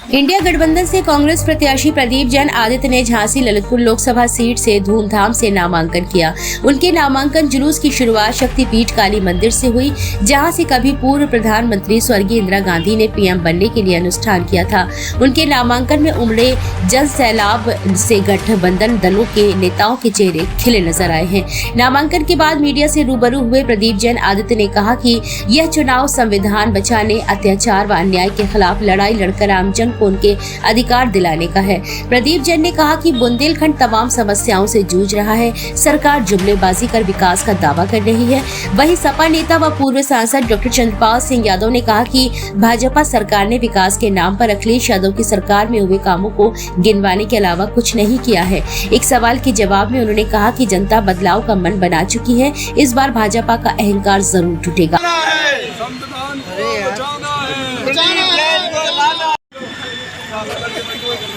India गठबंधन से कांग्रेस प्रत्याशी प्रदीप जैन आदित्य ने झांसी ललितपुर लोकसभा सीट से धूमधाम से नामांकन किया। उनके नामांकन जुलूस की शुरुआत शक्तिपीठ काली मंदिर से हुई, जहां से कभी पूर्व प्रधानमंत्री स्वर्गीय इंदिरा गांधी ने पीएम बनने के लिए अनुष्ठान किया था। उनके नामांकन में उमड़े जन सैलाब से गठबंधन दलों के नेताओं के चेहरे खिले नजर आए हैं। नामांकन के बाद मीडिया से रूबरू हुए प्रदीप जैन आदित्य ने कहा कि यह चुनाव संविधान बचाने, अत्याचार व अन्याय के खिलाफ लड़ाई लड़कर आमजन को उनके अधिकार दिलाने का है। प्रदीप जैन ने कहा कि बुंदेलखंड तमाम समस्याओं से जूझ रहा है। सरकार जुमलेबाजी कर विकास का दावा कर रही है। वहीं सपा नेता व पूर्व सांसद डॉक्टर चंद्रपाल सिंह यादव ने कहा कि भाजपा सरकार ने विकास के नाम पर अखिलेश यादव की सरकार में हुए कामों को गिनवाने के अलावा कुछ नहीं किया है। एक सवाल के जवाब में उन्होंने कहा कि जनता बदलाव का मन बना चुकी है। इस बार भाजपा का अहंकार जरूर टूटेगा।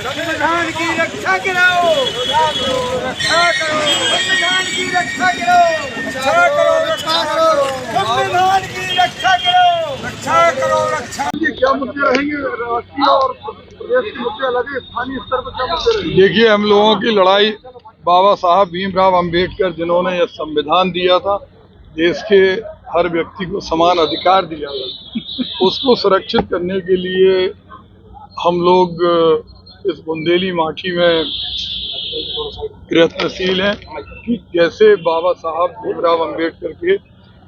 संविधान की रक्षा करो, रक्षा करो, संविधान की रक्षा करो, रक्षा करो, रक्षा करो, संविधान की रक्षा करो, रक्षा करो, रक्षा। ये क्या मुद्दे रहेंगे राष्ट्रीय और प्रदेश के मुद्दे अलग है, स्थानीय स्तर पर क्या मुद्दे रहेंगे? देखिए, हम लोगों की लड़ाई बाबा साहब भीमराव अंबेडकर जिन्होंने यह संविधान दिया था, देश के हर व्यक्ति को समान अधिकार दिया था, उसको सुरक्षित करने के लिए हम लोग इस बुंदेली माटी में प्रयत्नशील हैं कि कैसे बाबा साहब भीमराव अंबेडकर के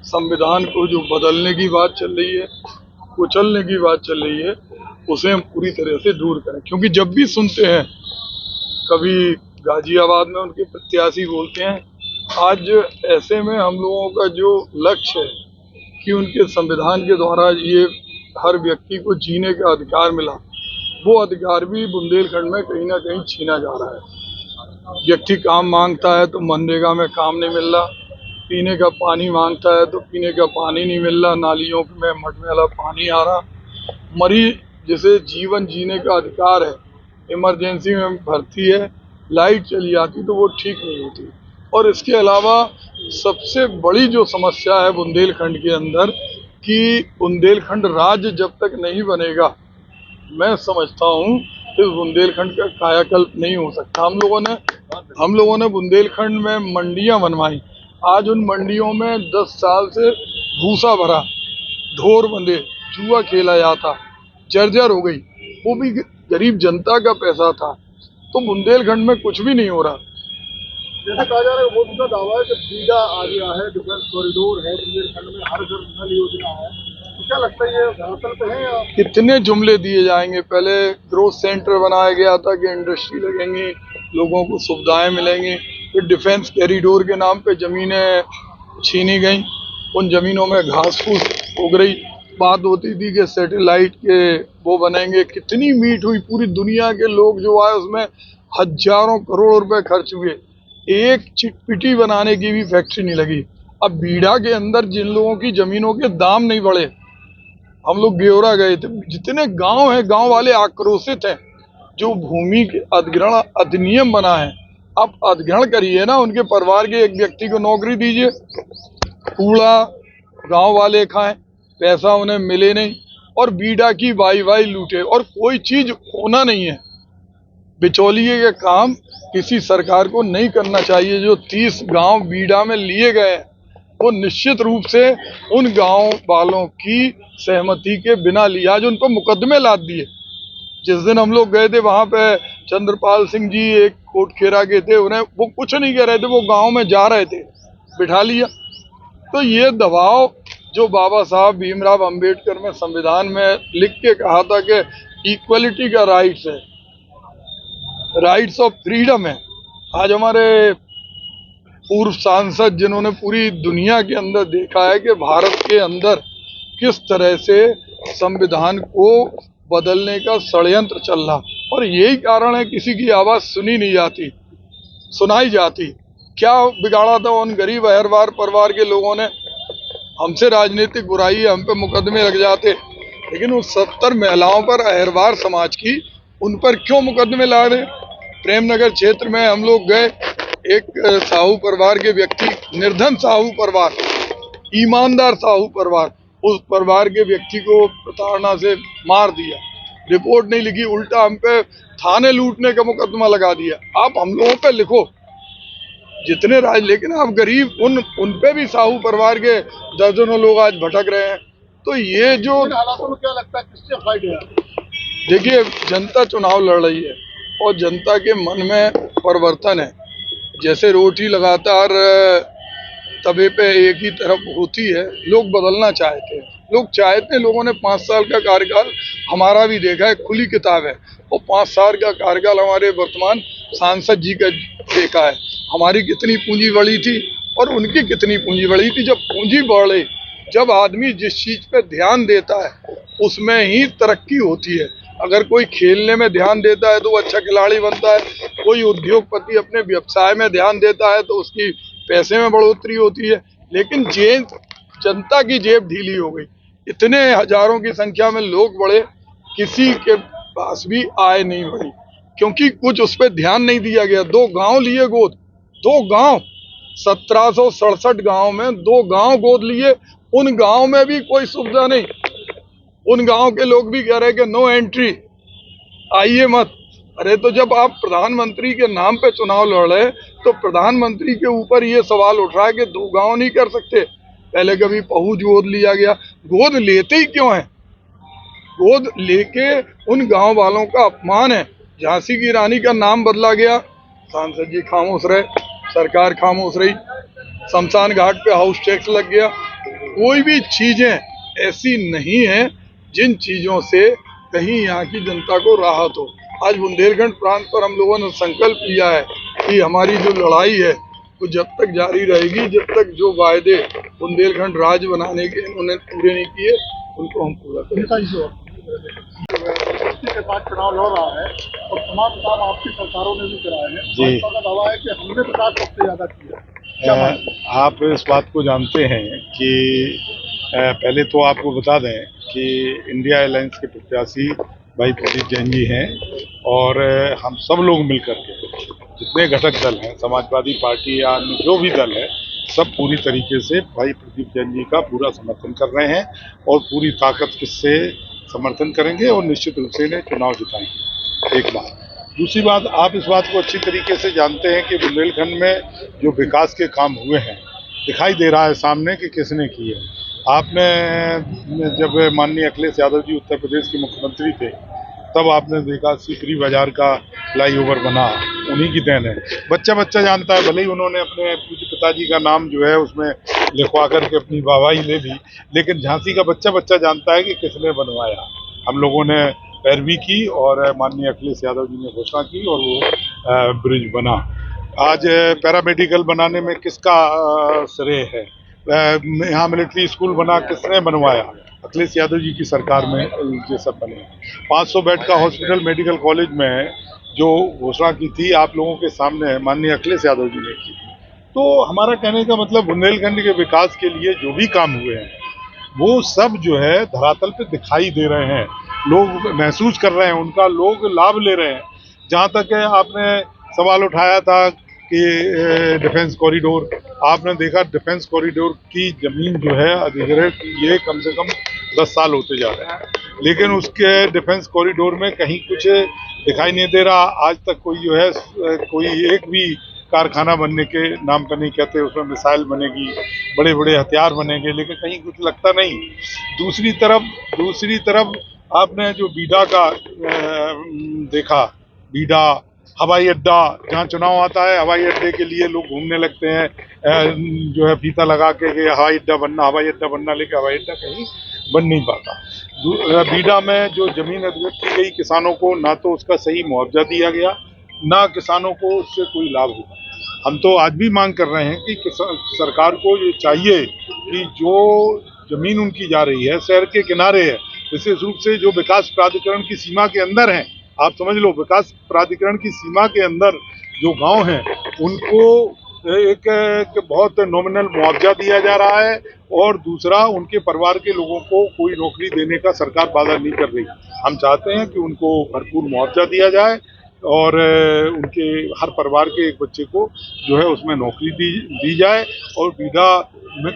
संविधान को जो बदलने की बात चल रही है, कुचलने की बात चल रही है, उसे हम पूरी तरह से दूर करें। क्योंकि जब भी सुनते हैं, कभी गाजियाबाद में उनके प्रत्याशी बोलते हैं, आज ऐसे में हम लोगों का जो लक्ष्य है कि उनके संविधान के द्वारा ये हर व्यक्ति को जीने का अधिकार मिला, वो अधिकार भी बुंदेलखंड में कहीं ना कहीं छीना जा रहा है। व्यक्ति काम मांगता है तो मनरेगा में काम नहीं मिल रहा, पीने का पानी मांगता है तो पीने का पानी नहीं मिल रहा, नालियों में मटमैला पानी आ रहा, मरीज जिसे जीवन जीने का अधिकार है, इमरजेंसी में भर्ती है, लाइट चली जाती तो वो ठीक नहीं होती। और इसके अलावा सबसे बड़ी जो समस्या है बुंदेलखंड के अंदर कि बुंदेलखंड राज्य जब तक नहीं बनेगा, मैं समझता हूँ इस बुंदेलखंड का कायाकल्प नहीं हो सकता। हम लोगों ने बुंदेलखंड में मंडियां बनवाई, आज उन मंडियों में 10 साल से भूसा भरा, ढोर बंधे, जुआ खेला जाता, जर्जर हो गई, वो भी गरीब जनता का पैसा था। तो बुंदेलखंड में कुछ भी नहीं हो रहा। जैसे कहा जा रहा है, वो उनका दावा है कि बीडा आ गया है, डिफेंस कॉरिडोर है, बुंदेलखंड में हर घर नल योजना है, तो क्या लगता है ये धरातल पे है या कितने जुमले दिए जाएंगे? पहले ग्रोथ सेंटर बनाया गया था कि इंडस्ट्री लगेंगी, लोगों को सुविधाएं मिलेंगी, फिर डिफेंस कॉरिडोर के नाम पे जमीनें छीनी गई, उन जमीनों में घास फूस उग रही, बात होती थी कि सैटेलाइट के वो बनेंगे, कितनी मीट हुई, पूरी दुनिया के लोग जो आए उसमें हजारों करोड़ रुपए खर्च हुए, एक चिटपिटी बनाने की भी फैक्ट्री नहीं लगी। अब बीड़ा के अंदर जिन लोगों की जमीनों के दाम नहीं बढ़े, हम लोग ब्यौरा गए थे, जितने गांव हैं, गांव वाले आक्रोशित हैं। जो भूमि के अधिग्रहण अधिनियम बना है, आप अधिग्रहण करिए ना, उनके परिवार के एक व्यक्ति को नौकरी दीजिए, कूड़ा गांव वाले खाएं, पैसा उन्हें मिले नहीं, और बीड़ा की वाई लूटे, और कोई चीज होना नहीं है। बिचौलिए के काम किसी सरकार को नहीं करना चाहिए। जो 30 गांव बीड़ा में लिए गए हैं, वो निश्चित रूप से उन गांव वालों की सहमति के बिना लिया, आज उन पर मुकदमे लाद दिए। जिस दिन हम लोग गए थे वहां पे चंद्रपाल सिंह जी एक कोटखेरा के थे, उन्हें वो कुछ नहीं कह रहे थे, वो गांव में जा रहे थे, बिठा लिया। तो ये दबाव जो बाबा साहब भीमराव अंबेडकर में संविधान में लिख के कहा था कि इक्वलिटी का राइट्स है, राइट्स ऑफ फ्रीडम है, आज हमारे पूर्व सांसद जिन्होंने पूरी दुनिया के अंदर देखा है कि भारत के अंदर किस तरह से संविधान को बदलने का षड्यंत्र चल रहा, और यही कारण है किसी की आवाज सुनी नहीं जाती, सुनाई जाती। क्या बिगाड़ा था उन गरीब अहरवार परिवार के लोगों ने? हमसे राजनीतिक बुराई, हम पे मुकदमे लग जाते, लेकिन उन 70 महिलाओं पर, अहरवार समाज की, उन पर क्यों मुकदमे ला रहे? प्रेमनगर क्षेत्र में हम लोग गए, एक साहू परिवार के व्यक्ति, निर्धन साहू परिवार, ईमानदार साहू परिवार, उस परिवार के व्यक्ति को प्रताड़ना से मार दिया। रिपोर्ट नहीं लिखी, उल्टा हम पे थाने लूटने का मुकदमा लगा दिया। आप हम लोगों पे लिखो जितने राज, लेकिन आप गरीब उन पे भी साहू परिवार के दर्जनों लोग आज भटक रहे हैं। तो ये जो हालातों में क्या लगता है किससे फाइट है? देखिए, जनता चुनाव लड़ रही है और जनता के मन में परिवर्तन है। जैसे रोटी लगातार तवे पे एक ही तरफ होती है, लोग बदलना चाहते हैं। लोगों ने 5 साल का कार्यकाल हमारा भी देखा है, खुली किताब है। और 5 साल का कार्यकाल हमारे वर्तमान सांसद जी का देखा है। हमारी कितनी पूंजी बढ़ी थी और उनकी कितनी पूंजी बढ़ी थी। जब पूंजी बढ़े, जब आदमी जिस चीज पे ध्यान देता है उसमें ही तरक्की होती है। अगर कोई खेलने में ध्यान देता है तो वो अच्छा खिलाड़ी बनता है, कोई उद्योगपति अपने व्यवसाय में ध्यान देता है तो उसकी पैसे में बढ़ोतरी होती है। लेकिन जनता की जेब ढीली हो गई, इतने हजारों की संख्या में लोग बढ़े, किसी के पास भी आय नहीं बढ़ी, क्योंकि कुछ उस पर ध्यान नहीं दिया गया। 2 गांव लिए गोद, 2 गांव, 1767 गांव में 2 गांव गोद लिए। उन गांव में भी कोई सुविधा नहीं। उन गांव के लोग भी कह रहे कि नो एंट्री, आइए मत। अरे तो जब आप प्रधानमंत्री के नाम पे चुनाव लड़ रहे तो प्रधानमंत्री के ऊपर ये सवाल उठ रहा है कि 2 गांव नहीं कर सकते। पहले कभी पहुंच गोद लिया गया, गोद लेते ही क्यों है? गोद लेके उन गांव वालों का अपमान है। झांसी की रानी का नाम बदला गया, सांसद जी खामोश रहे, सरकार खामोश रही। शमशान घाट पे हाउस टैक्स लग गया। कोई भी चीजें ऐसी नहीं है जिन चीजों से कहीं यहाँ की जनता को राहत हो। आज बुंदेलखंड प्रांत पर हम लोगों ने संकल्प लिया है कि हमारी जो लड़ाई है वो जब तक जारी रहेगी, जब तक जो वायदे बुंदेलखंड राज्य बनाने के इन्होंने पूरे नहीं किए उनको हम पूरा करेंगे। के बाद चुनाव लड़ रहा है और तमाम काम आपकी सरकारों ने भी कराए हैं। भाजपा का दावा है कि हमने विकास सबसे ज्यादा किया। आप इस बात को जानते हैं कि पहले तो आपको बता दें कि इंडिया अलायंस के प्रत्याशी भाई प्रदीप जैन जी हैं और हम सब लोग मिलकर के जितने घटक दल हैं, समाजवादी पार्टी या अन्य जो भी दल है, सब पूरी तरीके से भाई प्रदीप जैन जी का पूरा समर्थन कर रहे हैं और पूरी ताकत से समर्थन करेंगे और निश्चित रूप से इन्हें चुनाव जिताएंगे। एक बात। दूसरी बात, आप इस बात को अच्छी तरीके से जानते हैं कि बुंदेलखंड में जो विकास के काम हुए हैं दिखाई दे रहा है सामने कि किसने किए। आपने जब माननीय अखिलेश यादव जी उत्तर प्रदेश के मुख्यमंत्री थे तब आपने देखा सीकरी बाजार का फ्लाईओवर बना, उन्हीं की देन है। बच्चा बच्चा जानता है, भले ही उन्होंने अपने पूज्य पिताजी का नाम जो है उसमें लिखवा करके अपनी वाहवाही ले ली, लेकिन झांसी का बच्चा बच्चा जानता है कि किसने बनवाया। हम लोगों ने पैरवी की और माननीय अखिलेश यादव जी ने घोषणा की और वो ब्रिज बना। आज पैरामेडिकल बनाने में किसका श्रेय है? यहाँ मिलिट्री स्कूल बना, किसने बनवाया? अखिलेश यादव जी की सरकार में ये सब बने। 500 बेड का हॉस्पिटल मेडिकल कॉलेज में जो घोषणा की थी आप लोगों के सामने माननीय अखिलेश यादव जी ने की थी। तो हमारा कहने का मतलब बुंदेलखंड के विकास के लिए जो भी काम हुए हैं वो सब जो है धरातल पे दिखाई दे रहे हैं, लोग महसूस कर रहे हैं, उनका लोग लाभ ले रहे हैं। जहाँ तक आपने सवाल उठाया था कि डिफेंस कॉरिडोर, आपने देखा डिफेंस कॉरिडोर की जमीन जो है अधिग्रहण ये कम से कम 10 साल होते जा रहे हैं, लेकिन उसके डिफेंस कॉरिडोर में कहीं कुछ दिखाई नहीं दे रहा। आज तक कोई जो है कोई एक भी कारखाना बनने के नाम पर नहीं कहते, उसमें मिसाइल बनेगी, बड़े बड़े हथियार बनेंगे, लेकिन कहीं कुछ लगता नहीं। दूसरी तरफ आपने जो बीडा का देखा, बीडा हवाई अड्डा, जहाँ चुनाव आता है हवाई अड्डे के लिए लोग घूमने लगते हैं, जो है फीता लगा के हवाई अड्डा बनना, लेकिन हवाई अड्डा कहीं बन नहीं पाता। बीडा में जो जमीन अधिग्रहण की गई किसानों को, ना तो उसका सही मुआवजा दिया गया, ना किसानों को उससे कोई लाभ हुआ। हम तो आज भी मांग कर रहे हैं कि सरकार को ये चाहिए कि जो जमीन उनकी जा रही है शहर के किनारे है, विशेष रूप से जो विकास प्राधिकरण की सीमा के अंदर है, आप समझ लो विकास प्राधिकरण की सीमा के अंदर जो गांव हैं उनको एक बहुत नॉमिनल मुआवजा दिया जा रहा है, और दूसरा उनके परिवार के लोगों को कोई नौकरी देने का सरकार बाधा नहीं कर रही। हम चाहते हैं कि उनको भरपूर मुआवजा दिया जाए और उनके हर परिवार के एक बच्चे को जो है उसमें नौकरी दी जाए और बीडा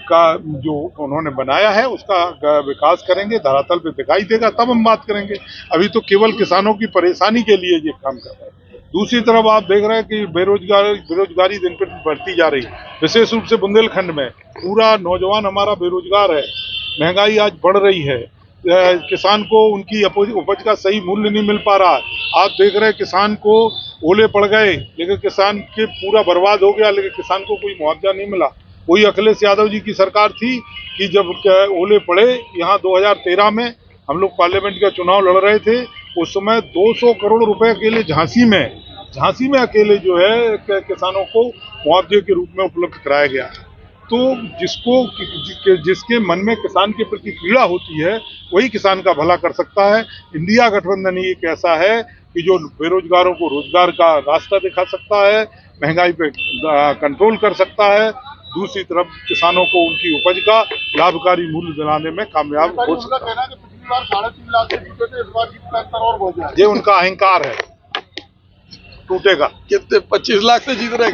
का जो उन्होंने बनाया है उसका विकास करेंगे, धरातल पे दिखाई देगा तब हम बात करेंगे। अभी तो केवल किसानों की परेशानी के लिए ये काम कर रहे हैं। दूसरी तरफ आप देख रहे हैं कि बेरोजगारी दिन पर दिन बढ़ती जा रही है, विशेष रूप से बुंदेलखंड में पूरा नौजवान हमारा बेरोजगार है, महंगाई आज बढ़ रही है, किसान को उनकी उपज का सही मूल्य नहीं मिल पा रहा। आप देख रहे हैं किसान को ओले पड़ गए, लेकिन किसान के पूरा बर्बाद हो गया, लेकिन किसान को कोई मुआवजा नहीं मिला। वही अखिलेश यादव जी की सरकार थी कि जब ओले पड़े, यहाँ 2013 में हम लोग पार्लियामेंट का चुनाव लड़ रहे थे, उस समय 200 करोड़ रुपए अकेले झांसी में अकेले जो है किसानों को मुआवजे के रूप में उपलब्ध कराया गया। तो जिसके मन में किसान के प्रति पीड़ा होती है वही किसान का भला कर सकता है। इंडिया गठबंधन ही एक ऐसा है कि जो बेरोजगारों को रोजगार का रास्ता दिखा सकता है, महंगाई पे कंट्रोल कर सकता है, दूसरी तरफ किसानों को उनकी उपज का लाभकारी मूल्य दिलाने में कामयाब हो सकता है। पिछली बार 3.5 लाख से जीते थे, इस बार जीत का अंतर और बढ़ जाएगा। ये उनका अहंकार है, टूटेगा। कितने 25 लाख से जीत रहे हैं।